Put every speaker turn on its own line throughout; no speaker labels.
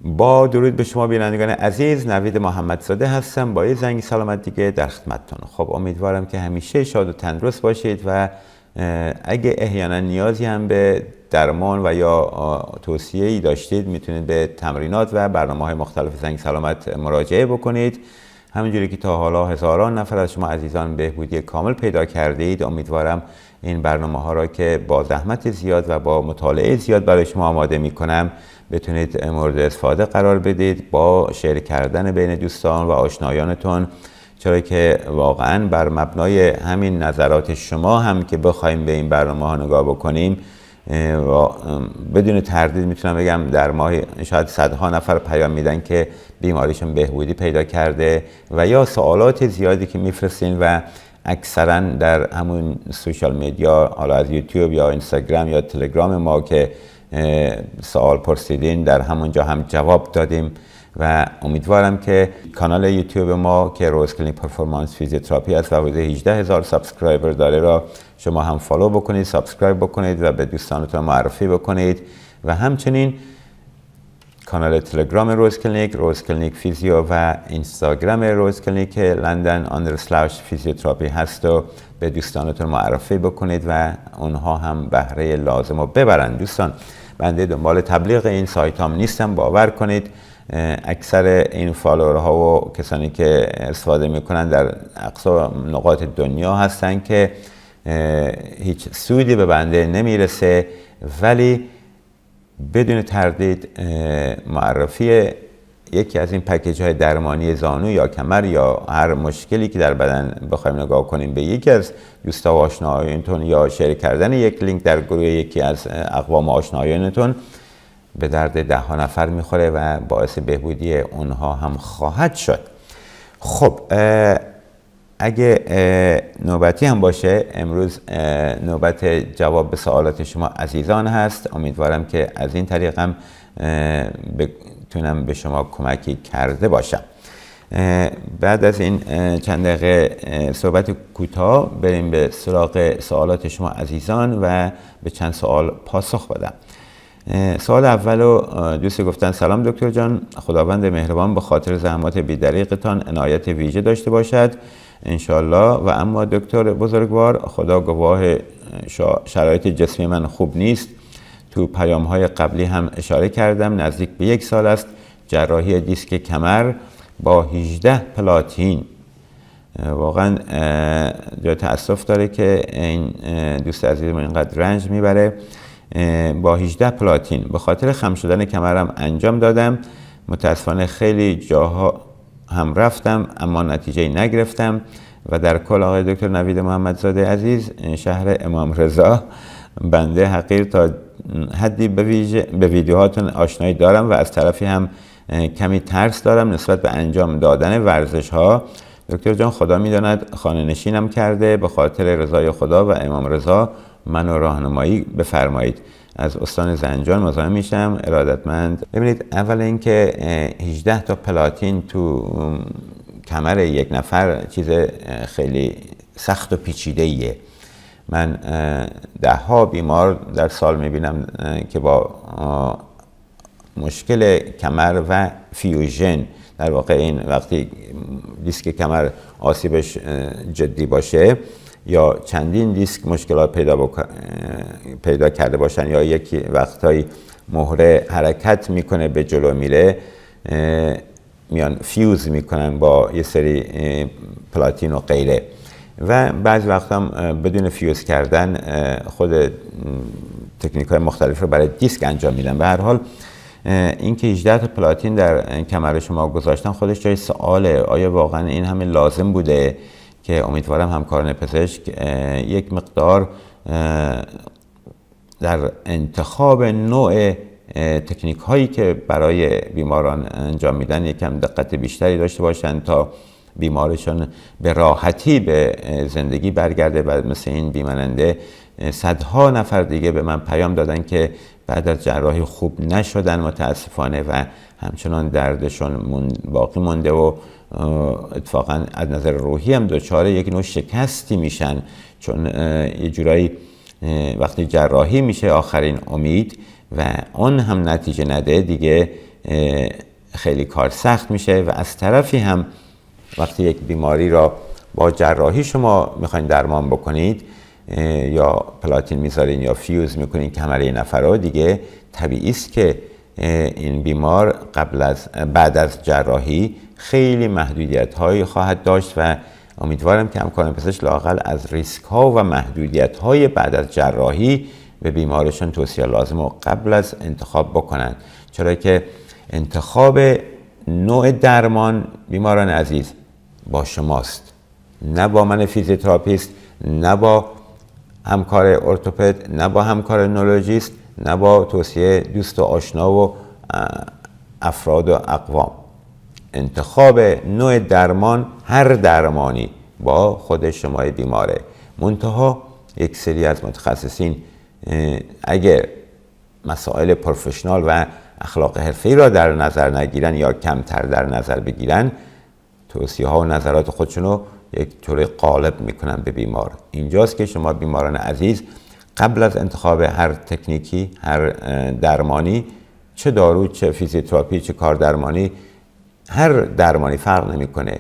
با درود به شما بینندگان عزیز، نوید محمدزاده هستم با یه زنگ سلامت دیگه در خدمتتون. خب امیدوارم که همیشه شاد و تندرست باشید و اگه احیانا نیازی هم به درمان و یا توصیه‌ای داشتید میتونید به تمرینات و برنامه‌های مختلف زنگ سلامت مراجعه بکنید. همونجوری که تا حالا هزاران نفر از شما عزیزان بهبودی کامل پیدا کردید، امیدوارم این برنامه‌ها را که با زحمت زیاد و با مطالعه زیاد برای شما آماده می‌کنم بتونید مورد استفاده قرار بدید با شیر کردن بین دوستان و آشنایانتون، چرا که واقعا بر مبنای همین نظرات شما هم که بخوایم به این برنامه‌ها نگاه بکنیم بدون تردید میتونم بگم در ماه شاید صدها نفر پیام میدن که بیماریشون بهبودی پیدا کرده و یا سوالات زیادی که میفرستین و اکثرا در همون سوشال میدیا، حالا از یوتیوب یا اینستاگرام یا تلگرام ما که سوال پرسیدین در همونجا هم جواب دادیم و امیدوارم که کانال یوتیوب ما که روز کلینیک پرفورمنس فیزیوتراپی است و حدود 18,000 سابسکرایبر داره را شما هم فالو بکنید، سابسکرایب بکنید و به دوستانتون معرفی بکنید و همچنین کانال تلگرام روز کلینیک فیزیو و اینستاگرام روز کلینیک لندن /فیزیوتراپی هست و به دوستانتون معرفی بکنید و اونها هم بهره لازم رو ببرن. دوستان، بنده دنبال تبلیغ این سایت هم نیستم، باور کنید اکثر این فالوورها و کسانی که استفاده میکنن در اقصا نقاط دنیا هستن که هیچ سودی به بنده نمیرسه، ولی بدون تردید معرفی یکی از این پکیج های درمانی زانو یا کمر یا هر مشکلی که در بدن بخوایم نگاه کنیم به یکی از دوستا و آشنایانتون یا شیر کردن یک لینک در گروه یکی از اقوام آشنایانتون به درد ده ها نفر میخوره و باعث بهبودی اونها هم خواهد شد. خب اگه نوبتی هم باشه، امروز نوبت جواب به سوالات شما عزیزان هست. امیدوارم که از این طریق هم بتونم به شما کمکی کرده باشم. بعد از این چند دقیقه صحبت کوتاه بریم به سراغ سوالات شما عزیزان و به چند سوال پاسخ بدم. سوال اولو دوستی گفتن سلام دکتر جان، خداوند مهربان به خاطر زحمات بی‌دریغتان عنایت ویژه داشته باشد انشالله. و اما دکتر بزرگوار، خدا گواه شرایط جسمی من خوب نیست. تو پیام‌های قبلی هم اشاره کردم، نزدیک به 1 سال است جراحی دیسک کمر با 18 پلاتین. واقعا جای تأسف داره که این دوست عزیزم اینقدر رنج میبره. با 18 پلاتین به خاطر خم شدن کمرم انجام دادم. متاسفانه خیلی جاها هم رفتم اما نتیجه نگرفتم و در کل آقای دکتر نوید محمدزاده عزیز، شهر امام رضا، بنده حقیر تا حدی به ویدیوهاتون آشنایی دارم و از طرفی هم کمی ترس دارم نسبت به انجام دادن ورزش ها. دکتر جان خدا میداند خانه نشینم کرده، به خاطر رضای خدا و امام رضا منو راهنمایی بفرمایید. از استان زنجان مزاحم میشم، ارادتمند. ببینید، اول اینکه 18 تا پلاتین تو کمر یک نفر چیز خیلی سخت و پیچیده ایه. من 10 ها بیمار در سال میبینم که با مشکل کمر و فیوژن، در واقع این وقتی دیسک کمر آسیبش جدی باشه یا چندین دیسک مشکلات پیدا کرده باشن یا یکی وقتایی مهره حرکت میکنه به جلو میره، میان فیوز میکنن با یه سری پلاتین و غیره و بعضی وقت هم بدون فیوز کردن خود تکنیک های مختلف رو برای دیسک انجام میدن. به هر حال اینکه 18 تا پلاتین در کمر شما گذاشتن خودش جای سواله. آیا واقعا این همه لازم بوده؟ که امیدوارم همکاران پزشک یک مقدار در انتخاب نوع تکنیک هایی که برای بیماران انجام میدن یکم دقت بیشتری داشته باشند تا بیمارشون به راحتی به زندگی برگرده. و مثل این بیمارنده صدها نفر دیگه به من پیام دادن که بعد از جراحی خوب نشدن متاسفانه و همچنان دردشون باقی مونده و اتفاقا از نظر روحی هم دچار یک نوع شکستی میشن، چون یه جورایی وقتی جراحی میشه آخرین امید و اون هم نتیجه نده دیگه خیلی کار سخت میشه و از طرفی هم وقتی یک بیماری را با جراحی شما میخواین درمان بکنید یا پلاتین میذارین یا فیوز میکنین کمر یه نفر رو، دیگه طبیعی است که این بیمار بعد از جراحی خیلی محدودیت هایی خواهد داشت و امیدوارم که همکاران پزشک لااقل از ریسک ها و محدودیت های بعد از جراحی به بیمارشان توصیه لازم رو قبل از انتخاب بکنند، چرا که انتخاب نوع درمان بیماران عزیز با شماست، نه با من فیزیوتراپیست، نه با همکار ارتوپد، نه با همکار نورولوژیست، نه با توصیه دوست و آشنا و افراد و اقوام. انتخاب نوع درمان، هر درمانی با خود شما بیماره. منتها یک سری از متخصصین اگر مسائل پروفشنال و اخلاق حرفه‌ای را در نظر نگیرن یا کمتر در نظر بگیرن، توصیه ها و نظرات خودشونو یک طور غالب میکنن به بیمار. اینجاست که شما بیماران عزیز قبل از انتخاب هر تکنیکی، هر درمانی، چه دارو، چه فیزیوتراپی، چه کار درمانی، هر درمانی فرق نمیکنه،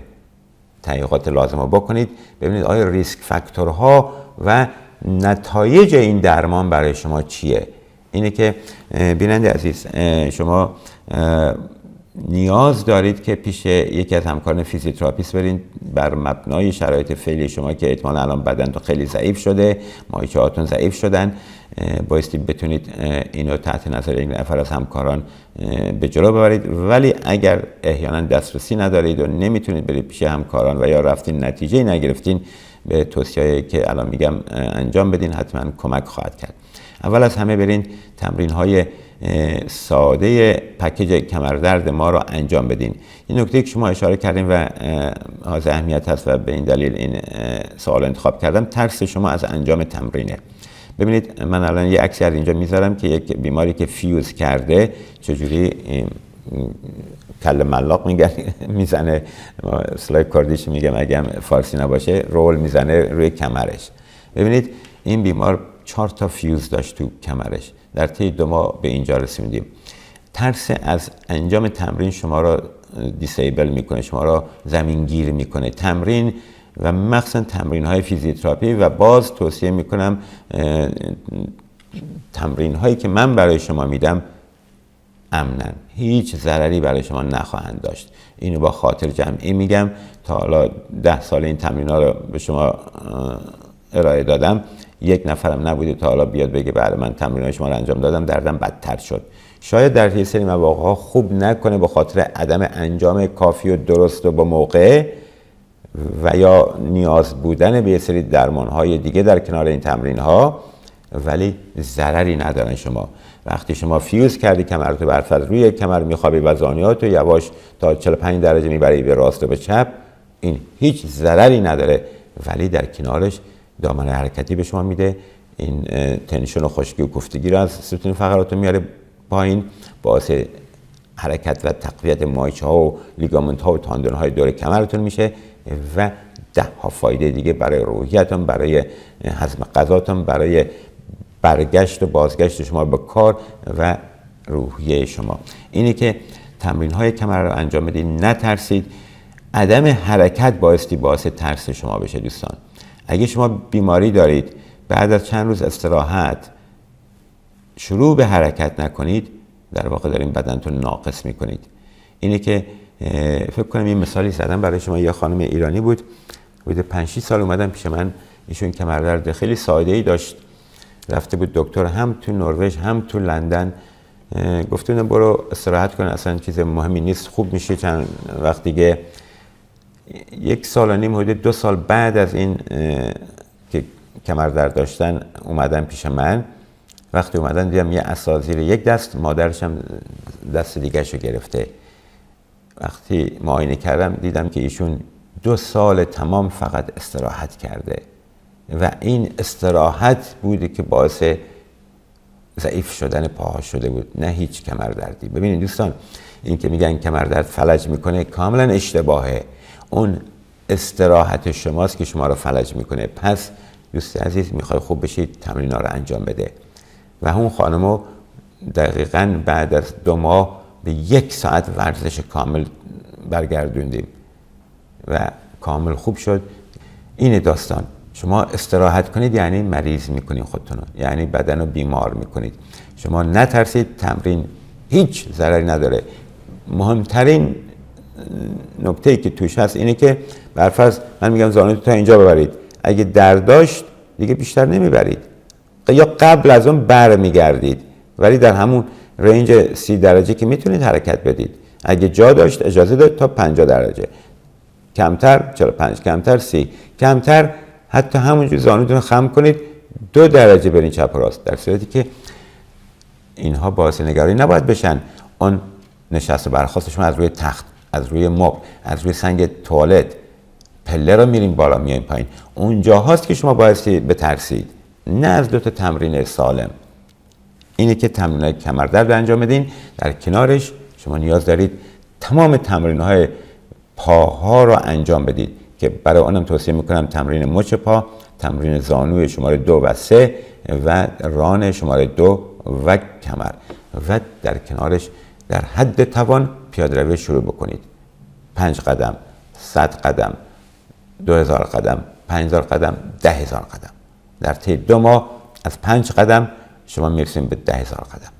تحقیقات لازم رو بکنید، ببینید آیا ریسک فاکتورها و نتایج این درمان برای شما چیه. اینه که بیننده عزیز، شما نیاز دارید که پیش یکی از همکاران فیزیوتراپیست برین بر مبنای شرایط فعلی شما که احتمالاً الان بدنتون خیلی ضعیف شده، ماهیچه‌هاتون ضعیف شدن، بایستی بتونید اینو تحت نظر یک نفر از همکاران به جلو ببرید. ولی اگر احیانا دسترسی ندارید و نمیتونید برید پیش همکاران و یا رفتین نتیجه نگرفتین، به توصیه‌ای که الان میگم انجام بدین، حتما کمک خواهد کرد. اول از همه برین تمرین‌های ساده پکیج کمردرد ما رو انجام بدین. این نکته که شما اشاره کردین و حائز اهمیت هست و به این دلیل این سوال انتخاب کردم، ترس شما از انجام تمرینه. ببینید من الان یه عکسی از اینجا میذارم که یک بیماری که فیوز کرده چجوری کل ملاق میزنه، اصطلاح کردیش میگم اگه فارسی نباشه، رول میزنه روی کمرش. ببینید این بیمار 4 تا فیوز داشت تو کمرش، در طی 2 ماه به اینجا رسیدیم. ترس از انجام تمرین شما را دیسیبل میکنه، شما را زمینگیر میکنه. تمرین و مخصوصا تمرین های فیزیوتراپی، و باز توصیه میکنم تمرین هایی که من برای شما میدم امنن، هیچ ضرری برای شما نخواهند داشت. اینو با خاطر جمعی میگم. تا حالا 10 سال این تمرین ها رو به شما ارائه دادم، یک نفرم نبوده تا حالا بیاد بگه بله من تمرینای شما رو انجام دادم دردم بدتر شد. شاید در یه سری مواقع خوب نکنه به خاطر عدم انجام کافی و درست و با موقع و یا نیاز بودن به یه سری درمان‌های دیگه در کنار این تمرین‌ها، ولی ضرری ندارن. شما وقتی شما فیوز کردی کمرتو برفرض روی کمر میخوابی و زانیاتو یواش تا 45 درجه میبری به راست و به چپ، این هیچ ضرری نداره، ولی در کنارش دامنه حرکتی به شما میده. این تنشن و خشکی و کوفتگی رو از ستون فقراتون میاره پایین، باعث حرکت و تقویت مایچه ها و لیگامنت ها و تاندون های دور کمرتون میشه و 10 ها فایده دیگه برای روحیتون، برای هضم غذاتون، برای برگشت و بازگشت شما به کار و روحیه شما. اینه که تمرین های کمر رو انجام بدید، نترسید. عدم حرکت باعث ترس شما بشه دوستان. اگه شما بیماری دارید بعد از چند روز استراحت شروع به حرکت نکنید، در واقع دارین بدنتون ناقص میکنید. اینه که فکر کنم این مثالی زدم برای شما. یه خانم ایرانی بود، حدود 5-6 سال اومدن پیش من. ایشون کمردرد خیلی ساده‌ای داشت، رفته بود دکتر هم تو نروژ هم تو لندن، گفته برو استراحت کن، اصلا چیز مهمی نیست، خوب میشه چند وقت دیگه. 1 سال و نیم، حدود 2 سال بعد از این که کمردرد داشتن اومدن پیش من. وقتی اومدن دیدم یه عصا زیر یک دست، مادرش هم دست دیگه‌ش رو گرفته. وقتی معاینه کردم دیدم که ایشون 2 سال تمام فقط استراحت کرده و این استراحت بوده که باعث ضعیف شدن پاها شده بود، نه هیچ کمردردی. ببینید دوستان، این که میگن کمردرد فلج میکنه کاملا اشتباهه. اون استراحت شماست که شما رو فلج میکنه. پس دوست عزیز، میخوای خوب بشید تمرینا رو انجام بده. و اون خانمو دقیقاً بعد از 2 ماه به 1 ساعت ورزش کامل برگردوندیم و کامل خوب شد. این داستان. شما استراحت کنید یعنی مریض میکنید خودتون، یعنی بدن رو بیمار میکنید. شما نترسید، تمرین هیچ ضرری نداره. مهمترین نکته‌ای که توش هست اینه که برفرض من میگم زانوتون تا اینجا ببرید، اگه درد داشت دیگه بیشتر نمیبرید یا قبل از اون برمیگردید، ولی در همون رنج 30 درجه که میتونید حرکت بدید. اگه جا داشت اجازه داد تا 50 درجه، کمتر 45، کمتر 30، کمتر حتی همونجور زانوتون رو خم کنید 2 درجه برین چپ و راست، در صورتی که اینها باعث نگرانی نباید بشن. اون نشست و برخاست شما از روی تخت، از روی مبل، از روی سنگ توالت، پله رو میریم بالا میایم پایین، اونجا هاست که شما بایستی بترسید، نه از 2 تا تمرین سالم. اینه که تمرین‌های کمردرد انجام بدین. در کنارش شما نیاز دارید تمام تمرین‌های پاها رو انجام بدید که برای اونم توصیه میکنم تمرین مچ پا، تمرین زانوی شماره 2 و 3 و ران شماره 2 و کمر، و در کنارش در حد توان پیاده روی شروع بکنید. 5 قدم، 100 قدم، 2000 قدم، 5000 قدم، 10000 قدم. در طی 2 ماه از 5 قدم شما میرسیم به 10000 قدم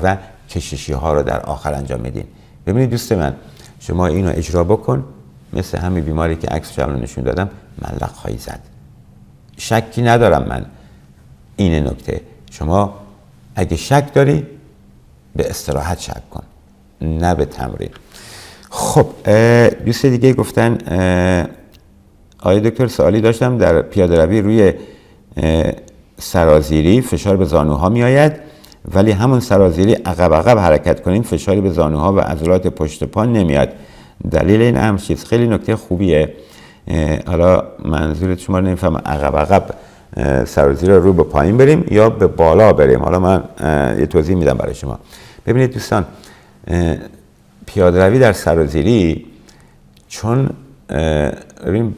و کششی ها رو در آخر انجام میدین. ببینید دوست من، شما اینو اجرا بکن، مثل همین بیماری که عکسش رو نشون دادم ملق خواهی زد. شکی ندارم من. این نکته، شما اگه شک داری به استراحت شک کن، نه به تمرین. خب دوست دیگه گفتن آقای دکتر سوالی داشتم، در پیاده روی روی سرازیری فشار به زانوها می آید، ولی همون سرازیری عقب حرکت کنیم فشاری به زانوها و عضلات پشت پا نمیاد. دلیل این امر چیست؟ خیلی نکته خوبیه. حالا منظورت شما رو نمیفهمم، عقب سرازیری رو به پایین بریم یا به بالا بریم؟ حالا من یه توضیح میدم برای شما. ببینید دوستان، پیاده روی در سرازیری چون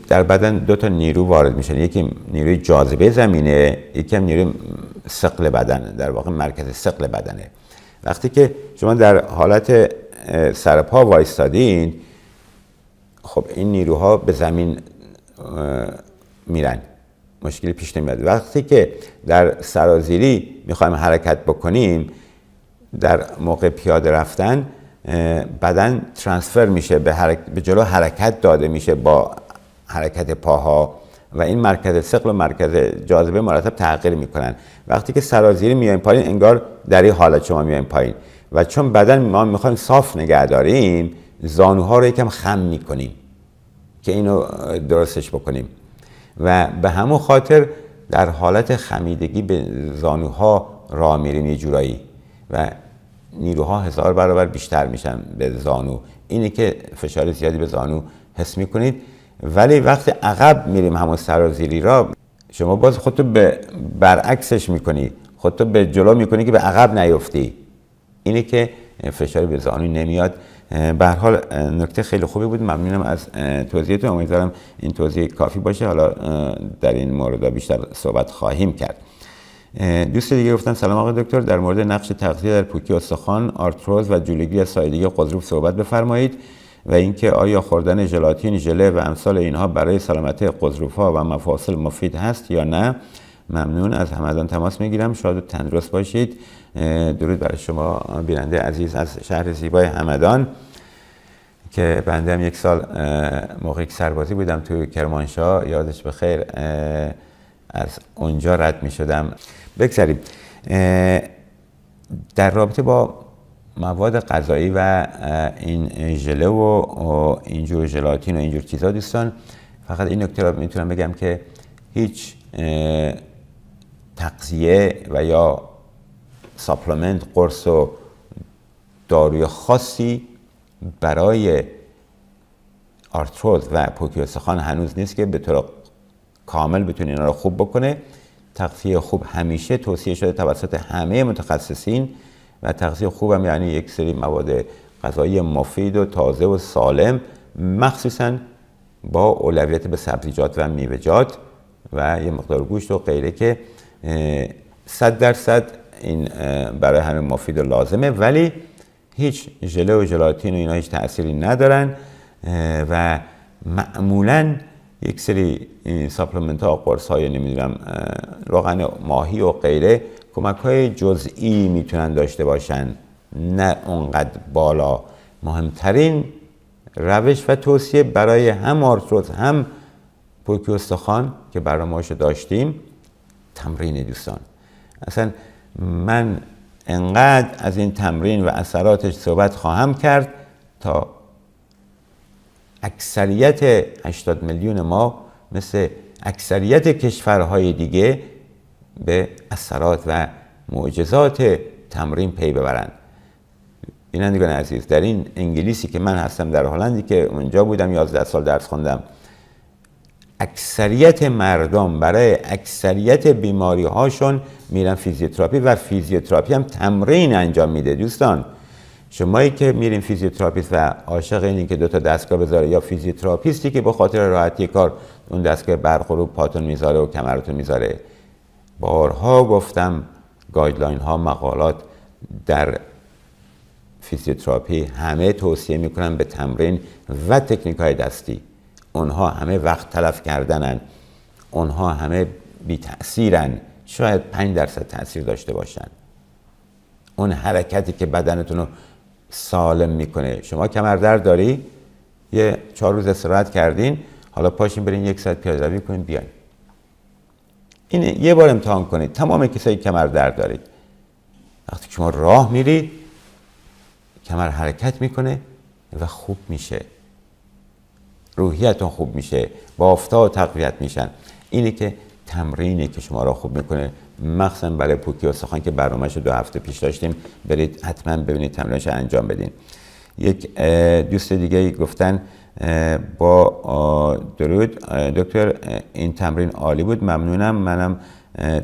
در بدن 2 تا نیرو وارد میشن، یکی نیروی جاذبه زمینه، یکی هم نیروی ثقل بدن، در واقع مرکز ثقل بدنه. وقتی که شما در حالت سرپا وایستادین، خب این نیروها به زمین میرن، مشکلی پیش نمیاد. وقتی که در سرازیری میخوایم حرکت بکنیم، در موقع پیاده رفتن بدن ترانسفر میشه، به جلو حرکت داده میشه با حرکت پاها و این مرکز ثقل و مرکز جاذبه مرتب تغییر میکنن. وقتی که سرازیری میایم پایین انگار در این حالت شما میایم پایین، و چون بدن ما میخوایم صاف نگه داریم زانوها رو یکم خم میکنیم که اینو درستش بکنیم، و به همون خاطر در حالت خمیدگی به زانوها راه میریم یه جورایی و نیروها 1000 برابر بیشتر میشن به زانو. اینه که فشار زیادی به زانو حس میکنید. ولی وقتی عقب میریم همون سرازیری را، شما باز خودتو به برعکسش میکنی، خودتو به جلو میکنی که به عقب نیفتی. اینه که فشار به زانو نمیاد. به هر حال نکته خیلی خوبی بود، ممنونم از توضیحتون. امیدوارم این توضیح کافی باشه. حالا در این مورد بیشتر صحبت خواهیم کرد. دوست دیگه گفتن سلام آقای دکتر، در مورد نقش تغذیه در پوکی استخوان، آرتروز و جلوگیری از سایگی غضروف صحبت بفرمایید، و اینکه آیا خوردن ژلاتین، ژله و امثال اینها برای سلامتی غضروف‌ها و مفاصل مفید هست یا نه؟ ممنون. از همدان تماس میگیرم. شاد و تندرست باشید. درود برای شما بیننده عزیز از شهر زیبای همدان که بنده هم 1 سال موقعی که سربازی بودم توی کرمانشاه، یادش بخیر، از اونجا رد می شدم. بگذاریم در رابطه با مواد غذایی و این ژله و اینجور ژلاتین و اینجور چیزا دوستان، فقط این نکته رو میتونم بگم که هیچ تغذیه و یا ساپلمنت، قرص و داروی خاصی برای آرتروز و پوکی استخوان هنوز نیست که به طور کامل بتونه اینا رو خوب بکنه. تغذیه خوب همیشه توصیه شده توسط همه متخصصین، و تغذیه خوب هم یعنی یک سری مواد غذایی مفید و تازه و سالم، مخصوصا با اولویت به سبزیجات و میوه‌جات و یه مقدار گوشت و غیره که 100% این برای همه مفید و لازمه. ولی هیچ ژله و ژلاتین و اینا هیچ تأثیری ندارن و معمولاً یک سری ساپلمنت ها، قرص های نمیدونم روغن ماهی و غیره کمک های جزئی میتونن داشته باشن، نه اونقدر بالا. مهمترین روش و توصیه برای هم آرتروز هم پوکی استخوان که برنامه‌اشو داشتیم تمرین. دوستان اصلا من انقدر از این تمرین و اثراتش صحبت خواهم کرد تا اکثریت 80 میلیون ما مثل اکثریت کشورهای دیگه به اثرات و معجزات تمرین پی ببرند. بینندگان عزیز، در این انگلیسی که من هستم، در هلندی که اونجا بودم 11 سال درس خوندم، اکثریت مردم برای اکثریت بیماری هاشون میرن فیزیوتراپی و فیزیوتراپی هم تمرین انجام میده. دوستان شمایی که میرین فیزیوتراپیست و عاشق اینین که 2 تا دستگاه بذاره، یا فیزیوتراپیستی که به خاطر راحتی کار اون دستگاه برغروب پاتون میذاره و کمرتون میذاره، بارها گفتم گایدلاین ها، مقالات در فیزیوتراپی همه توصیه میکنن به تمرین و تکنیک های دستی. اونها همه وقت تلف کردنن، اونها همه بی تأثیرن، شاید 5% تأثیر داشته باشن. اون حرکتی که بدنتون رو سالم میکنه. شما کمردرد داری، یه 4 روز استراحت کردین، حالا پاشین برین 1 ساعت پیاده روی کنین بیاین. این یه بار امتحان کنید. تمام کسایی که کمردرد دارید، وقتی شما راه میرید کمر حرکت میکنه و خوب میشه، روحیتون خوب میشه، بافتا و تقویت میشن. اینه که تمرینی که شما را خوب میکنه، مخصوصا برای پوکی استخوان که برنامه‌اش 2 هفته پیش داشتیم، برید حتما ببینید تمرینش انجام بدین. یک دوست دیگه گفتن با درود دکتر این تمرین عالی بود، ممنونم، منم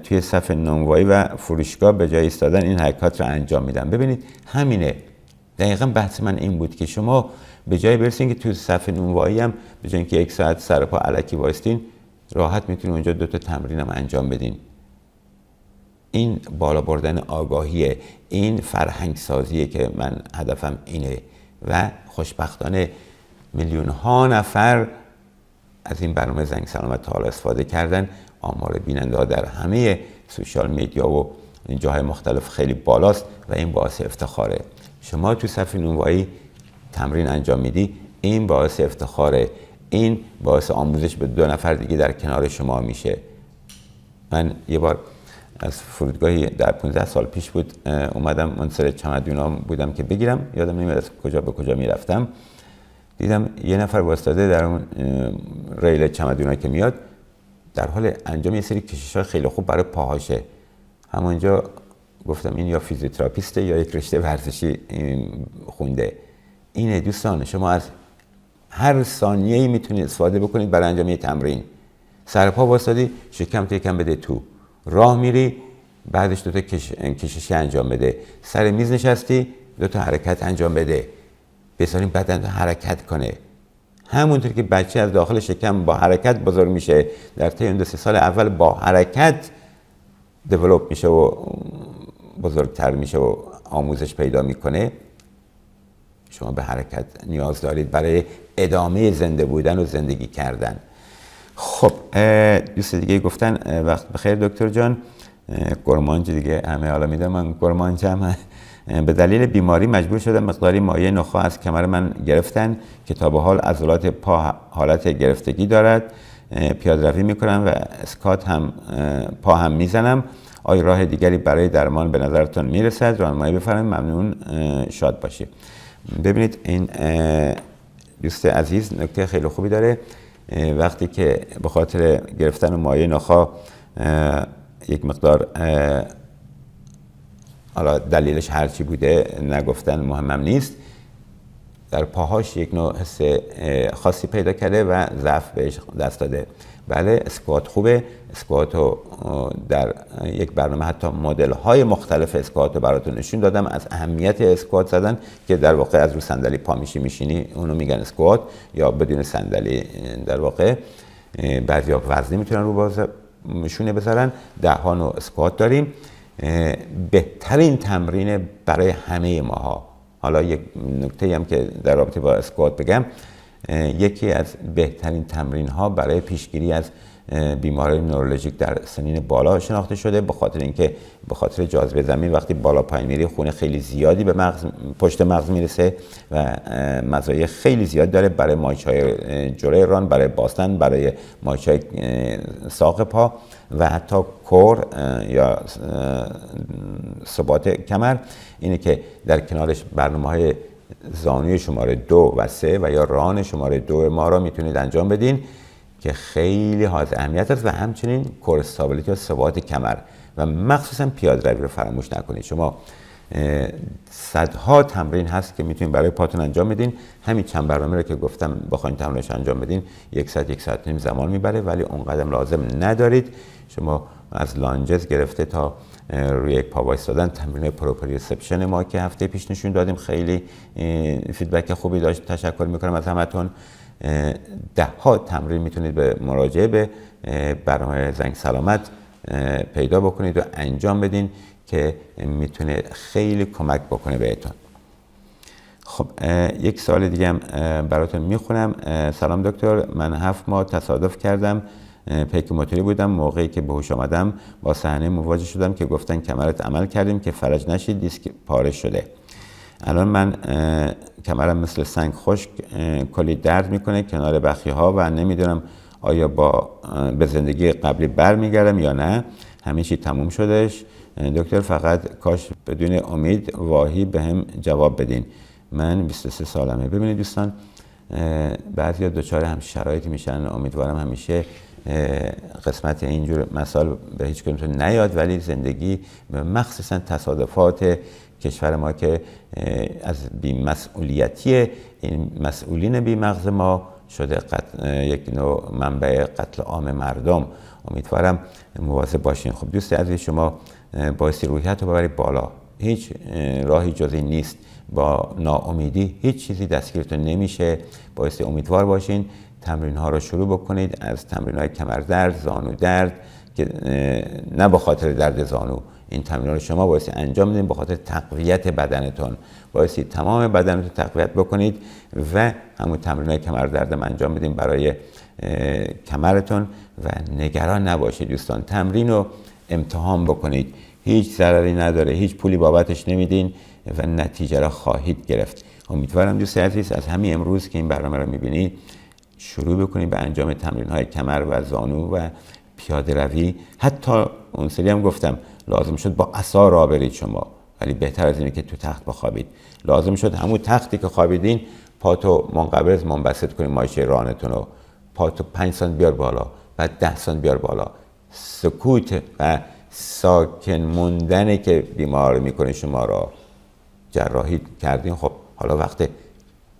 توی صف نونوایی و فروشگاه به جای ایستادن این حرکات رو انجام میدم. ببینید همینه، دقیقاً بحث من این بود که شما به جای برسین که توی صف نونوایی هم به جای اینکه 1 ساعت سر پا الکی وایستین، راحت میتونید اونجا 2 تا تمرین هم انجام بدین. این بالا بردن آگاهیه، این فرهنگ سازیه که من هدفم اینه و خوشبختانه میلیون ها نفر از این برنامه زنگ سلامت تا حالا استفاده کردن. آمار بیننده ها در همه سوشال میدیا و جاهای مختلف خیلی بالاست و این باعث افتخاره. شما تو صف نونوایی تمرین انجام میدی، این باعث افتخاره، این باعث آموزش به 2 نفر دیگه در کنار شما میشه. من یه بار از فرودگاهی در 15 سال پیش بود اومدم منتظر چمدونام بودم که بگیرم، یادم نمیاد از کجا به کجا میرفتم، دیدم یه نفر وایساده در اون ریل چمدونا که میاد در حال انجام یه سری کشش‌های خیلی خوب برای پاهاشه. همونجا گفتم این یا فیزیوتراپیسته یا یک رشته ورزشی خونده. اینه دوستان، شما از هر ثانیه‌ای میتونید استفاده بکنید برای انجام یه تمرین. سر پا وایسادی، شکمت یکم بده تو، راه میری، بعدش 2 تا کششی انجام بده. سر میز نشستی، 2 تا حرکت انجام بده. بذارین بدن رو حرکت کنه. همونطور که بچه از داخل شکم با حرکت بزرگ میشه، در طی اون 2-3 سال اول با حرکت دیولپ میشه و بزرگتر میشه و آموزش پیدا میکنه. شما به حرکت نیاز دارید برای ادامه زنده بودن و زندگی کردن. خب دوست دیگه گفتن وقت بخیر دکتر جان، گرمانج دیگه همه حالا میدونم من گرمانجم. به دلیل بیماری مجبور شدم مقداری مایع نخاع از کمر من گرفتن که تا به حال عضلات پا حالت گرفتگی دارد. پیاده روی میکنم و اسکات هم پا هم میزنم. آیا راه دیگری برای درمان به نظرتون میرسد؟ راهنمایی بفرمایید، ممنون، شاد باشید. ببینید این دوست عزیز نکته خیلی خوبی داره. وقتی که به خاطر گرفتن مایع نخاع یک مقدار حالا دلیلش هرچی بوده نگفتن مهمم نیست، در پاهاش یک نوع حس خاصی پیدا کرده و ضعف بهش دست داده. بله اسکوات خوبه، اسکواتو در یک برنامه حتی مدل های مختلف اسکواتو براتون نشون دادم، از اهمیت اسکوات زدن که در واقع از رو صندلی پا میشینی اونو میگن اسکوات، یا بدون صندلی در واقع بعضیا وزنی میتونن رو شونه بذارن. 10 نوع اسکوات داریم. بهترین تمرین برای همه ماها، حالا یک نکته هم که در رابطه با اسکوات بگم، یکی از بهترین تمرین ها برای پیشگیری از بیماری نورولوژیک در سنین بالا شناخته شده، به خاطر اینکه به خاطر جاذبه زمین وقتی بالا پایین میری خون خیلی زیادی به مغز، پشت مغز میرسه و مزایای خیلی زیاد داره برای مایچ‌های جلوی ران، برای باستن، برای مایچ‌های ساق پا و حتی کور یا ثبات کمر. اینه که در کنارش برنامه‌های زانوی شماره 2 و 3 و یا ران شماره 2 ما را میتونید انجام بدین که خیلی حائز اهمیت است و همچنین کور استابیلیتی یا ثبات کمر و مخصوصا پیاده روی رو فراموش نکنید. شما صدها تمرین هست که میتونید برای پاتون انجام بدین. همین چند برنامه رو که گفتم بخواید تمرینش انجام بدین 1 ساعت 1 ساعت و نیم زمان میبره، ولی اونقدر لازم ندارید. شما از لانجز گرفته تا روی یک پا وایسادن، تمرین پروپریوسپشن ما که هفته پیش نشون دادیم خیلی فیدبک خوبی داشت، تشکر میکنم از همتون. 10 ها تمرین میتونید به مراجعه به برنامه زنگ سلامت پیدا بکنید و انجام بدین که میتونه خیلی کمک بکنه بهتون. خب یک سوال دیگه هم براتون میخونم. سلام دکتر، من 7 ماه تصادف کردم، پیک موتوری بودم، موقعی که به هوش آمدم با صحنه مواجه شدم که گفتن کمرت عمل کردیم که فرج نشید، دیسک پاره شده. الان من کمرم مثل سنگ خشک کلی درد میکنه کنار بخیه ها و نمیدونم آیا به زندگی قبلی برمیگردم یا نه. همه چی تموم شدش دکتر، فقط کاش بدون امید واهی به هم جواب بدین. من 23 سالمه. ببینید دوستان، بعضیا دچار هم شرایطی میشن، امیدوارم همیشه قسمت اینجور مسائل به هیچ کدومتون نیاد، ولی زندگی مخصوصا تصادفات کشور ما که از بی‌مسئولیتی این مسئولین بی‌مغز ما شده یک نوع منبع قتل عام مردم. امیدوارم مواظب باشین. خب دوست عزیز، شما بایستی روحیت رو ببرید بالا. هیچ راهی جز این نیست. با ناامیدی هیچ چیزی دستگیرتون نمیشه. بایستی امیدوار باشین. تمرین ها رو شروع بکنید از تمرین های کمردرد، زانو درد، که نه به خاطر درد زانو، این تمرین رو شما بایستی انجام بدین به خاطر تقویت بدنتون. بایستی تمام بدنتون تقویت بکنید و همون تمرین های کمردردم انجام بدین برای کمرتون و نگران نباشید دوستان. تمرین رو امتحان بکنید، هیچ ضرری نداره، هیچ پولی بابتش نمیدین و نتیجه را خواهید گرفت. امیدوارم دوست عزیز از همین امروز که این برنامه رو میبینید شروع بکنید به انجام تمرین های کمر و زانو و پیاده روی. حتی اون سری هم گفتم لازم شد با عصا راه برید شما، ولی بهتر از اینه که تو تخت بخوابید. لازم شد همون تختی که خوابیدین پاتو منقبض منبسط کنید، مایشه رانتون رو پاتو 5 سانت بیار بالا، بعد 10 سانت بیار بالا. سکوت و ساکن موندنه که بیمار میکنه شما را. جراحی کردین، خب حالا وقت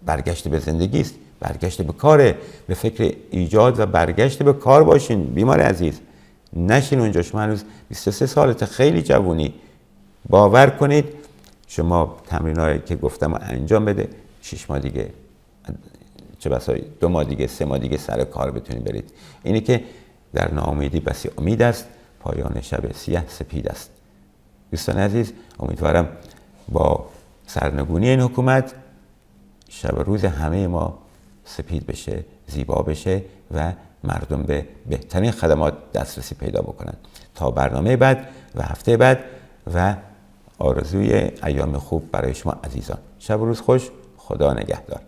برگشت به زندگی است، برگشت به کاره. به فکر ایجاد و برگشت به کار باشین بیمار عزیز، نشین اونجا. شما هنوز 23 سالته، خیلی جوونی. باور کنید شما تمرینایی که گفتم رو انجام بده، 6 ماه دیگه، چه بسا 2 ماه دیگه، 3 ماه دیگه سر کار بتونید برید. اینی که در ناامیدی بسی امید است، پایان شب سیاه سپید است. دوستان عزیز، امیدوارم با سرنگونی این حکومت شب روز همه ما سپید بشه، زیبا بشه و مردم به بهترین خدمات دسترسی پیدا بکنن. تا برنامه بعد و هفته بعد و آرزوی ایام خوب برای شما عزیزان. شب و روز خوش. خدا نگهدار.